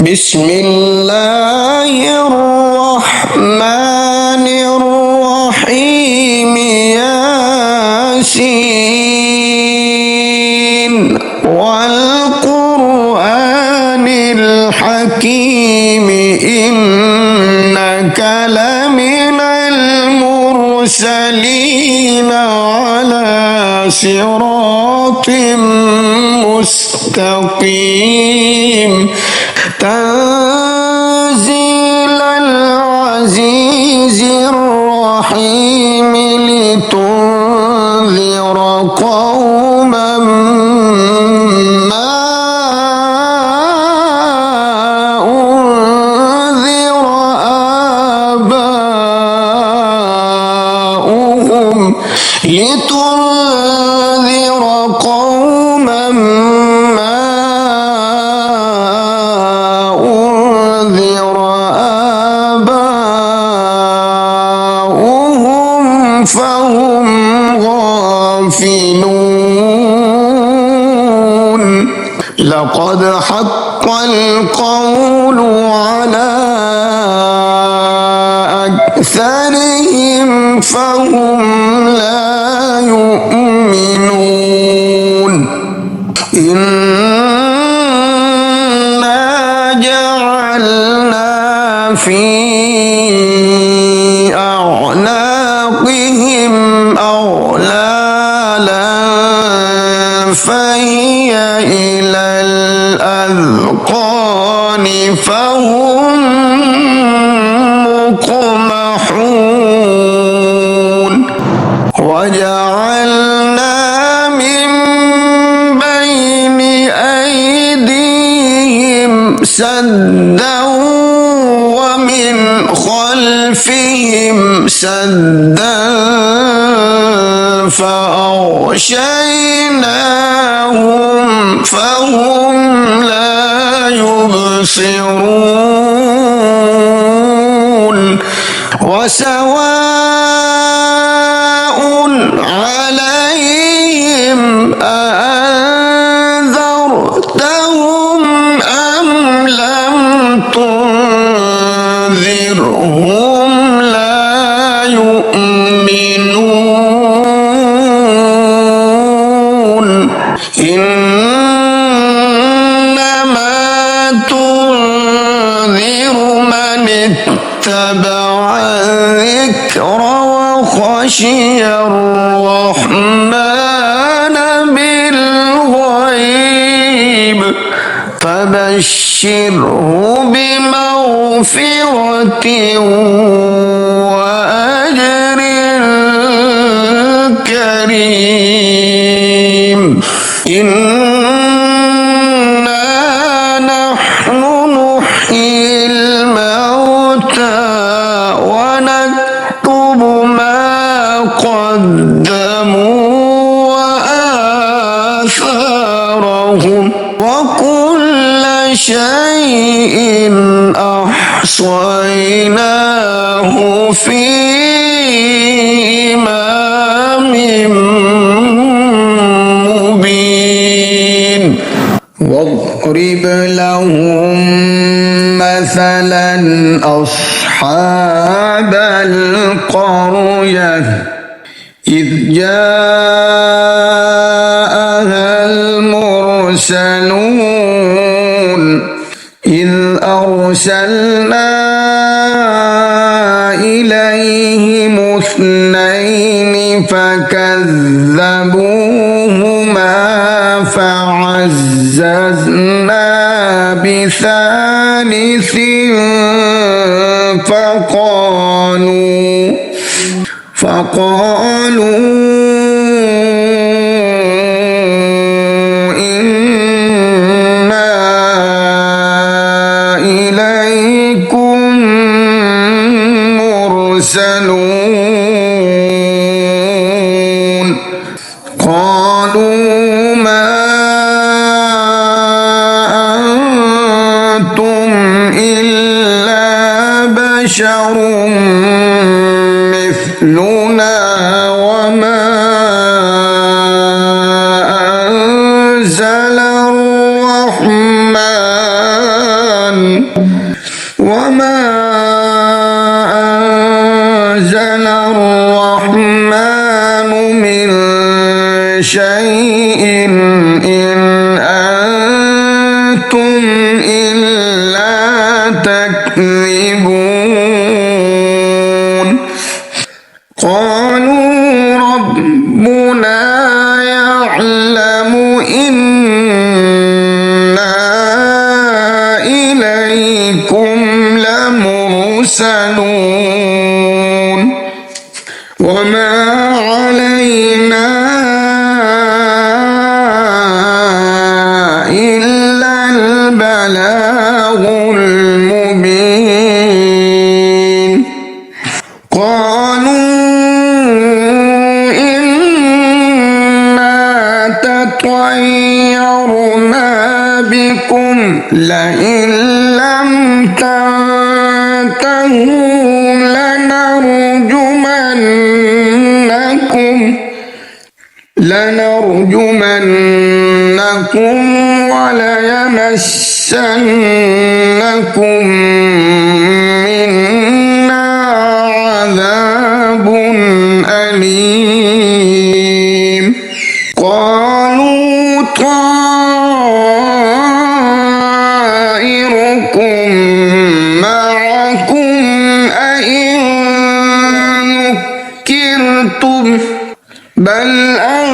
بسم الله الرحمن الرحيم ياسين والقرآن الحكيم إنك لمن المرسلين على صراط مستقيم تنزيل العزيز الرحيم لتنذر قوما ما أنذر آباؤهم لتنذر قوما فهم غافلون لقد حق القول على أكثرهم فهم لا يؤمنون إنا جعلنا في أعناقهم أغلالا فهي إلى الأذقان فهم مقمحون وجعلنا من بين أيديهم سدا ومن خلفهم سدا فأغشيناهم فهم لا يبصرون وسواء عليهم أأنذرتهم أم لم تنذرهم لا يؤمنون إنما تنذر من اتبع الذكر وخشي الرحمن بالغيب فبشره بمغفرة وأجر كريم إنا نحن نحيي الموتى ونكتب ما قدموا وآثارهم وكل شيء أحصيناه في إمام مبين واضرب لهم مثلا أصحاب القرية إذ جاءها المرسلون إذ أرسلنا إليهم اثنين فكذبوهما فعززنا بثالث فقالوا إنا إليكم مرسلون قالوا ما أنتم إلا بشر مثلنا وما أنزل الرحمن وما أنزل الرحمن من شيء إن أنتم إلا تكذبون قالوا ربنا يعلم إنا إليكم لمرسلون وما علينا إلا البلاغ المبين قالوا إنا تطيرنا بكم لئن لم تنتهوا لنرجمنكم وليمسنكم منا عذاب أليم قالوا طائركم معكم أئن ذكرتم بل أنتم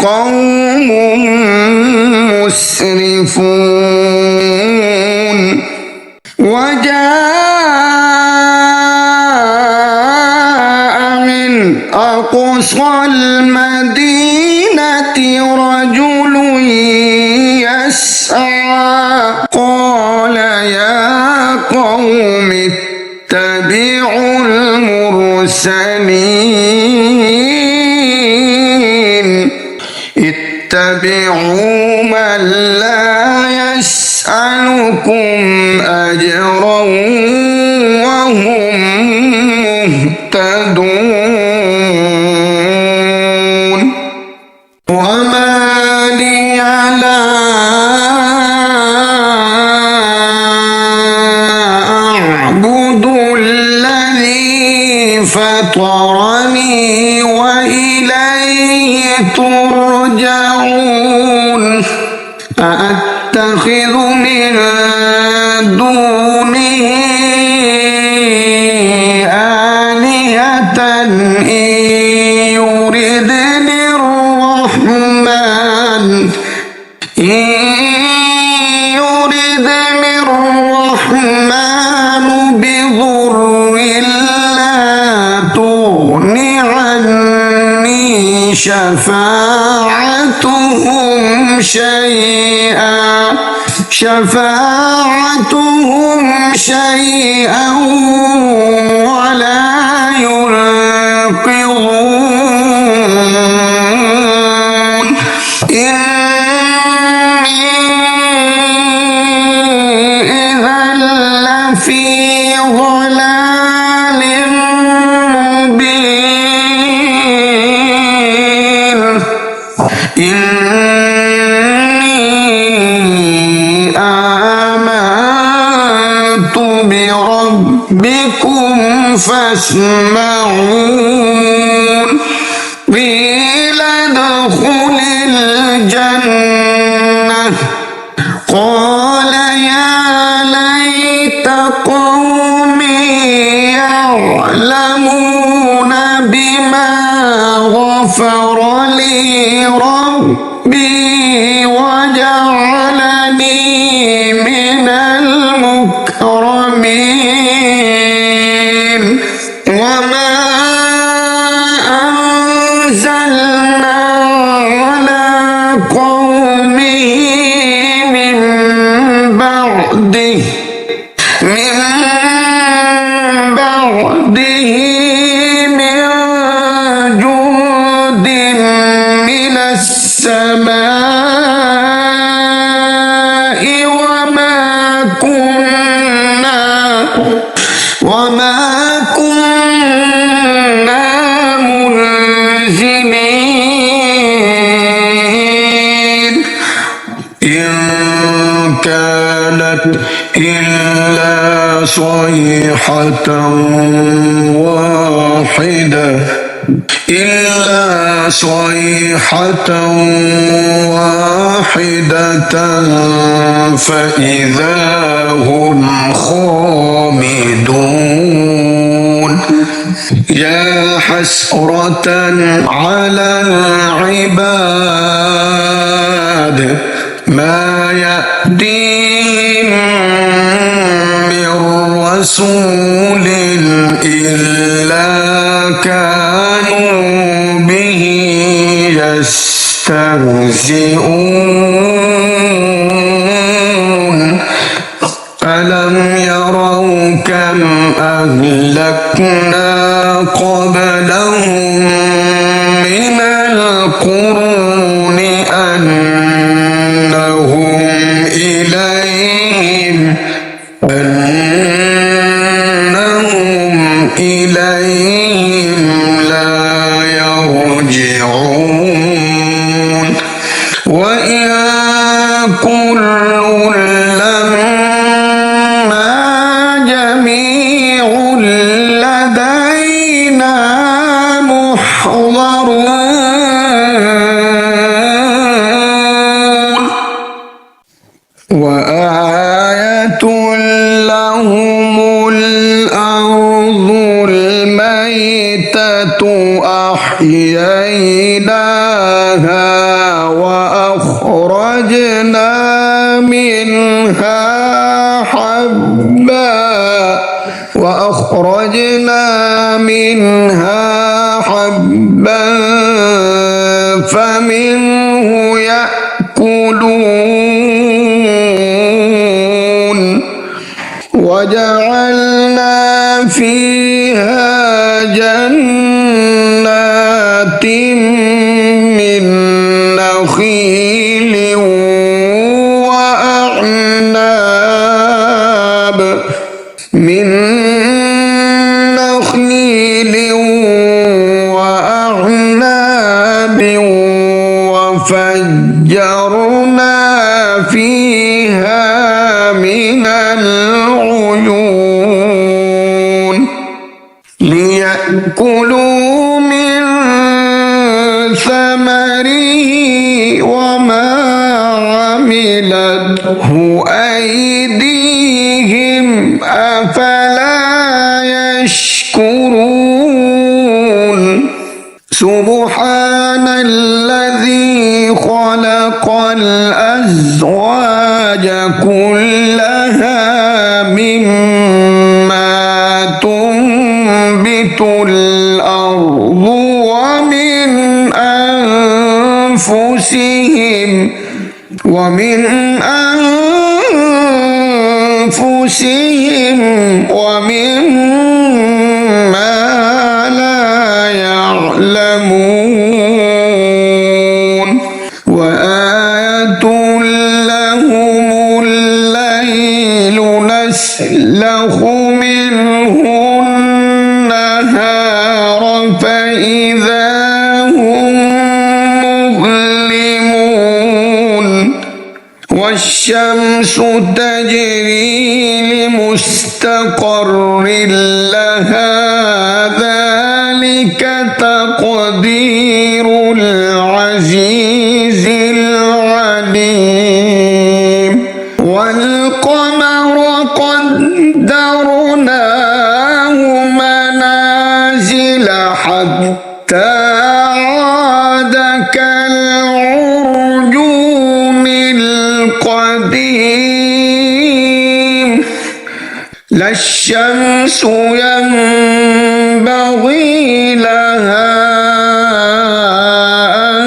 قوم مسرفون وجاء من أقصى المدينة رجل يسعى قال يا قوم اتبعوا المرسلين اتبعوا من لا يسألكم أجرا وهم مهتدون وما لي لا أعبد الذي فطرني وإليه ترجعون أأتخذ من دونه آلهة إن يردني الرحمن بضر لا تغن عني شفاعتهم شيئا ولا ينقذون إني إذا لفي ضلال مبين إني آمنت بربكم فاسمعون قيل ادخل الجنة قال يا ليت قومي يعلمون بما غفر لي ربي وجعلني من المكرمين وما أنزلنا على قومه من بعده من جند من السماء وما كنا منزلين إن كانت إلا صيحة واحدة فإذا هم خامدون يا حسرة على العباد ما يأتيهم من رسول إلا كانوا به يستهزئون ألم يروا كم أهلكنا قبلهم من القرون أنهم إليهم لا يرجعون وإن كل لما جميع لدينا محضرون وآية لهم الأرض الميتة أحييناها وأخرجنا منها حبا فمنه يأكلون وجعلنا فيها جنات من نخيل وأعناب وفجرنا فيها من العيون ليأكلوا من ثمره وما عملته أيديهم أفلا يشكرون سبحان الذي خلق الأزواج كلها مما تنبت الأرض ومن أنفسهم ومما لا يعلمون وآية لهم الليل نسلخ منه النهار فإذا هم مظلمون والشمس تجري لمستقر لها ذلك تقدير العزيز العليم والقمر قدرناه منازل حتى عاد كالعرجون القديم لا الشمس ينبغي لها أن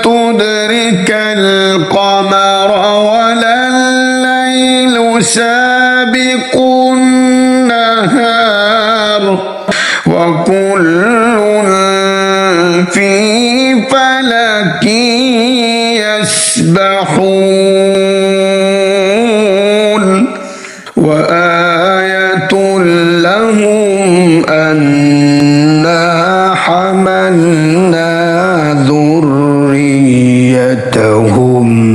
تدرك القمر ولا الليل سابق النهار وكل في فلك يسبحون وآية لهم أنا حملنا ذريتهم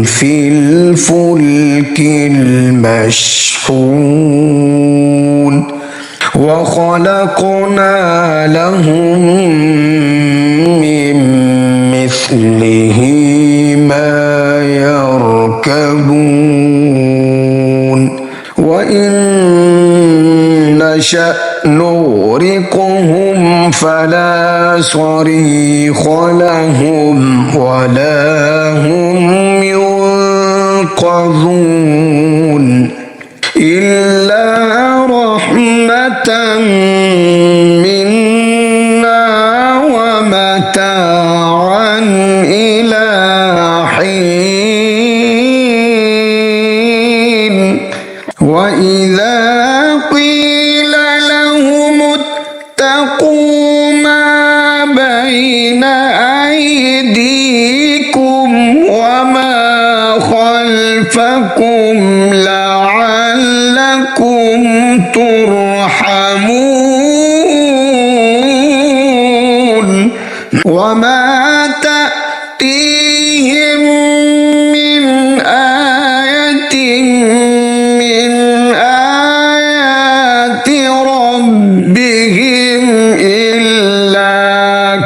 في الفلك المشحون وخلقنا لهم من مثله ما يركبون وإن نشأ نغرقهم فلا صريخ لهم ولا هم ينقذون إلا رحمة منا ومتاعا إلى حين وإذا قيل لهم اتقوا ما بين أيديكم وما خلفكم لعلكم ترحمون وما تأتيهم من آية من آيات ربهم إلا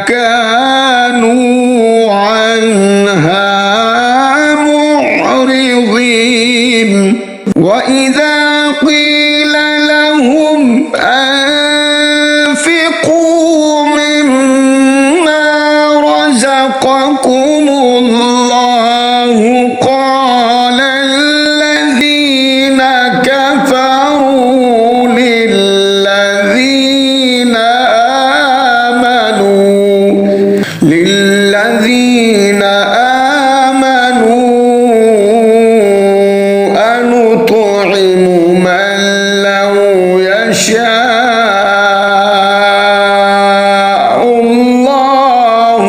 كانوا عنها معرضين وإذا قيل لهم أنفقوا مما رزقكم الله قال الذين كفروا للذين آمنوا أنطعم من لو يشاء الله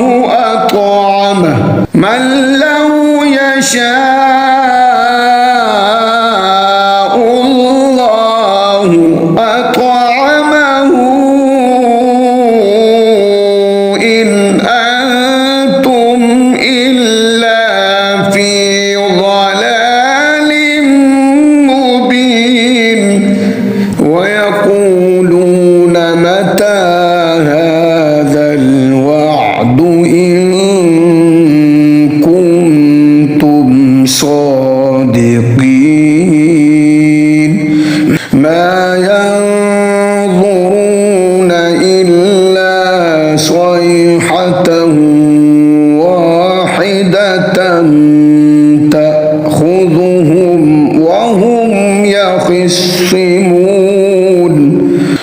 أطعمه من لو يشاء الله أطعمه إن أنتم إلا في ضلال مبين ويقولون متى هذا الوعد إن كنتم صادقين ما ينظرون إلا صيحة واحدة تأخذهم وهم يخصمون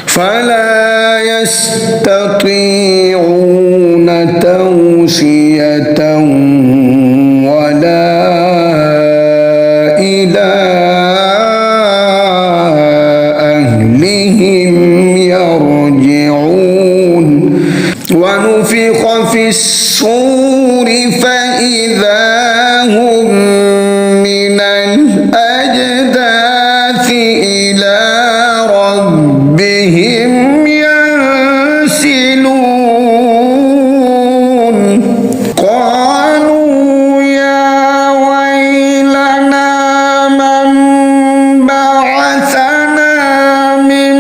فلا يستطيعون توصية ولا إلى أهلهم يرجعون ونفخ في الصور فإذا هم من الأجداث إلى ربهم ينسلون قالوا يا ويلنا من بعثنا من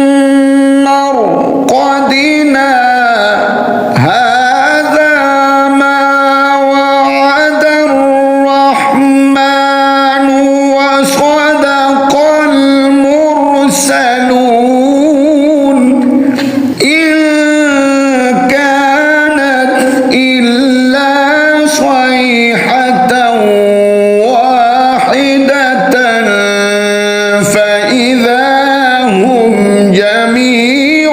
مرقدنا هذا ما وعد الرحمن وصدق المرسلون إن كانت إلا صيحة واحدة فإذا هم جميع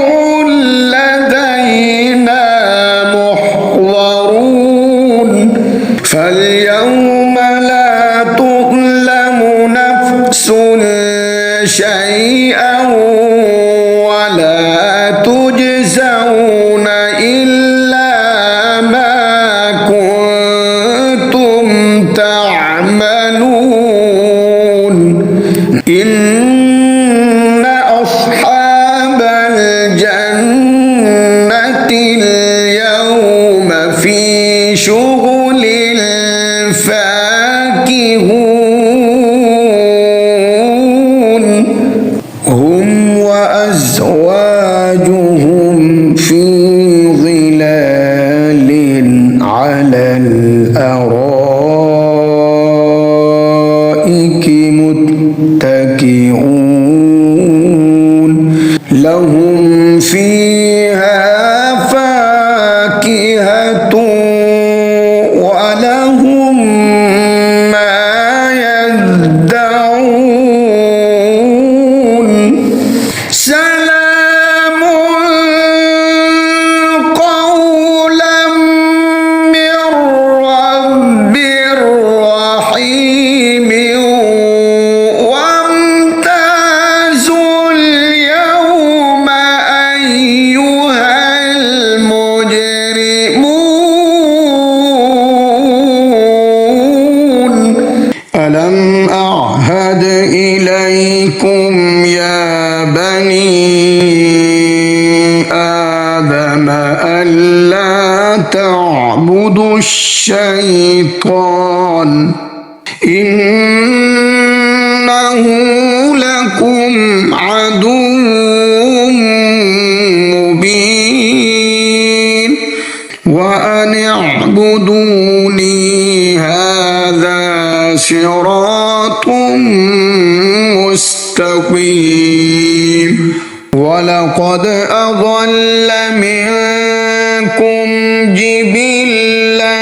لدينا محضرون فاليوم لا تظلم نفس شيئا ولا تجزون إلا ما كنتم تعملون إن أصحاب الجنة اليوم في شغل فاكهون متكئون لهم فيها فاكهة ولهم ما يدعون سلام قولا من رب رحيم وامتازوا اليوم أيها المجرمون ألم أعهد إليكم يا بني آدم ألا تعبدوا الشيطان إنه لكم عدو مبين وأن اعبدوني هذا صراط مستقيم ولقد أضل منكم جبلا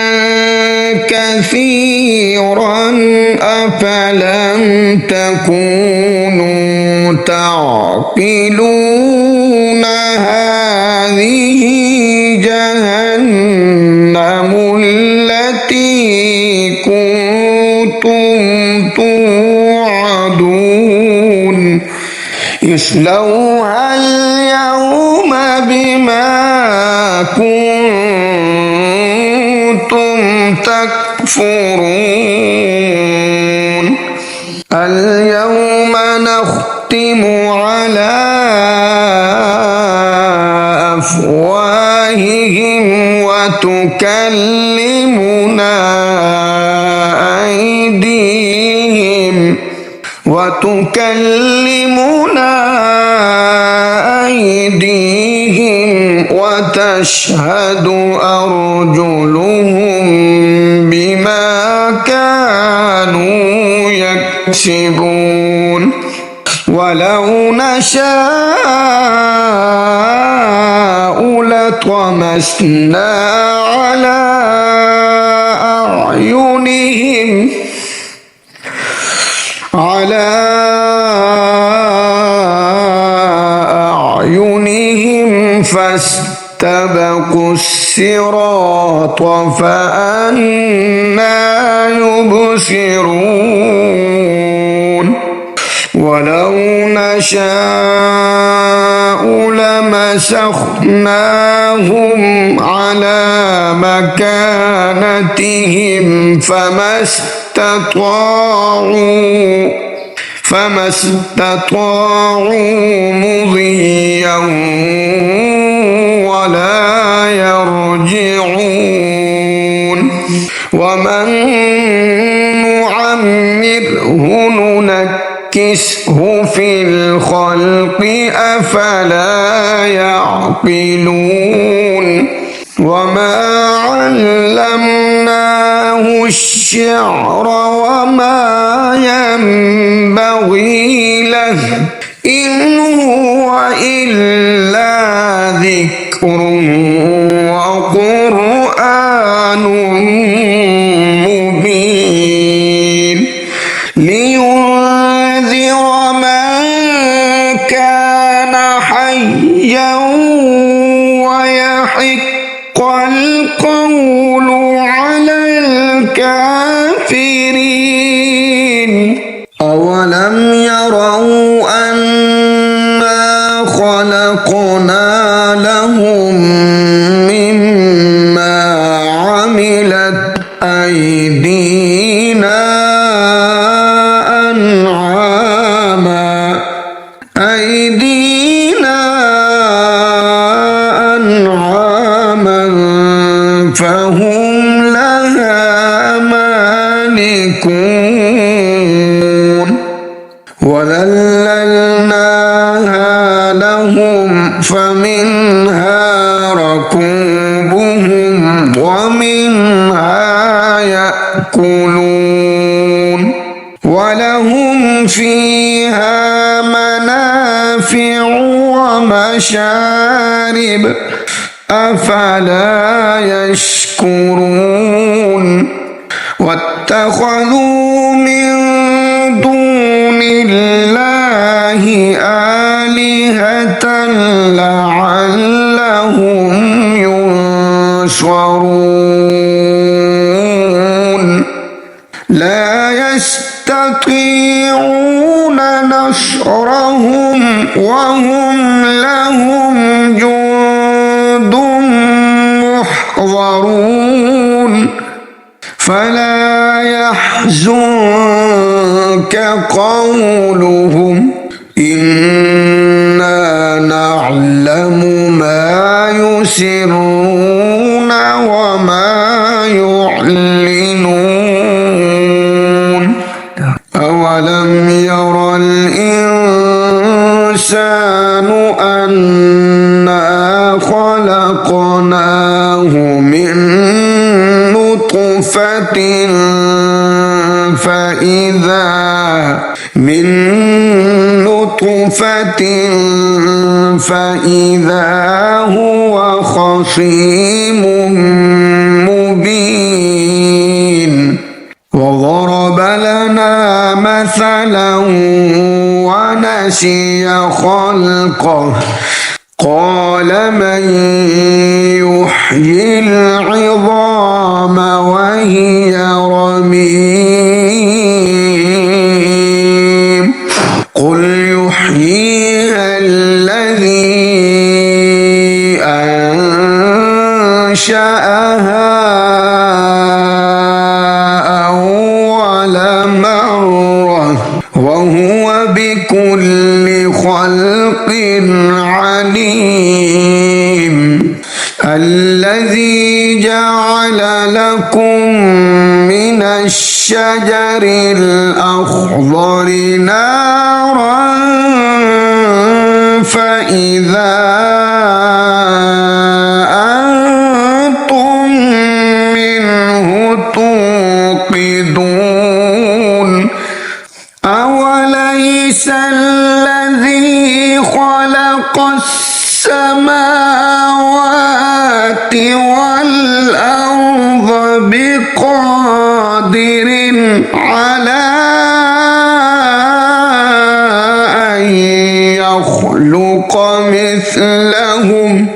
كثيرا أفلم تكونوا تعقلون هذه جهنم التي كنتم توعدون اصلوها اليوم بما كنتم تكفرون اليوم نختم على أفواههم وتكلمنا أيديهم وتشهد أرجلهم بما كانوا يكسبون ولو نشاء لطمسنا على أعينهم فاستبقوا الصراط فأنى يبصرون ولو نشاء لمسخناهم على مكانتهم فما استطاعوا مضيا ولا يرجعون ومن نعمره ننكسه في الخلق أفلا يعقلون وما علمناه الشعر وما ينبغي له إن هو إلا ذكر وقرآن مبين لينذر من كان حيا ويحق القول على الكافرين أولم يروا أنا خلقنا لهم مما عملت أيدينا أنعاما فهم لها مالكون وذللناها لهم فمنها ركوبهم ومنها يأكلون ولهم فيها منافع ومشارب أفلا يشكرون واتخذوا من دون الله آلهة لعلهم ينصرون لا يستطيعون نصرهم وهم لهم جند محضرون فلا يحزنك قولهم إنا نعلم ما يسرون وما يعلنون أولم ير الإنسان أنا خلقناه من نطفة فإذا هو خصيم مبين وضرب لنا مثلا ونسي خلقه قال من يحيي العظام وهي رميم قل يحييها الذي أنشأها أول مرة وهو بكل خلق عليم الذي جعل لكم من الشجر الأخضر نارا فإذا أنتم منه توقدون أوليس الذي خلق السماوات والأرض بقادر على أن يخلق مثلهم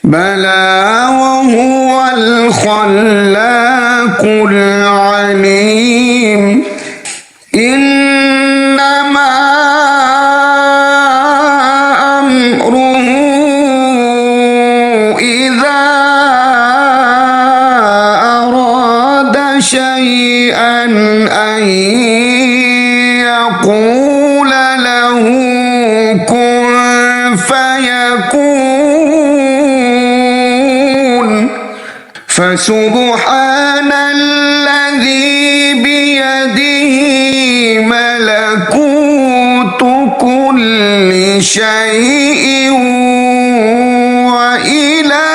بلى وهو الخلاق العليم إنما أمره إذا أراد شيئا أن يقول له كن فيكون فسبحان الذي بيده ملكوت كل شيء وإليه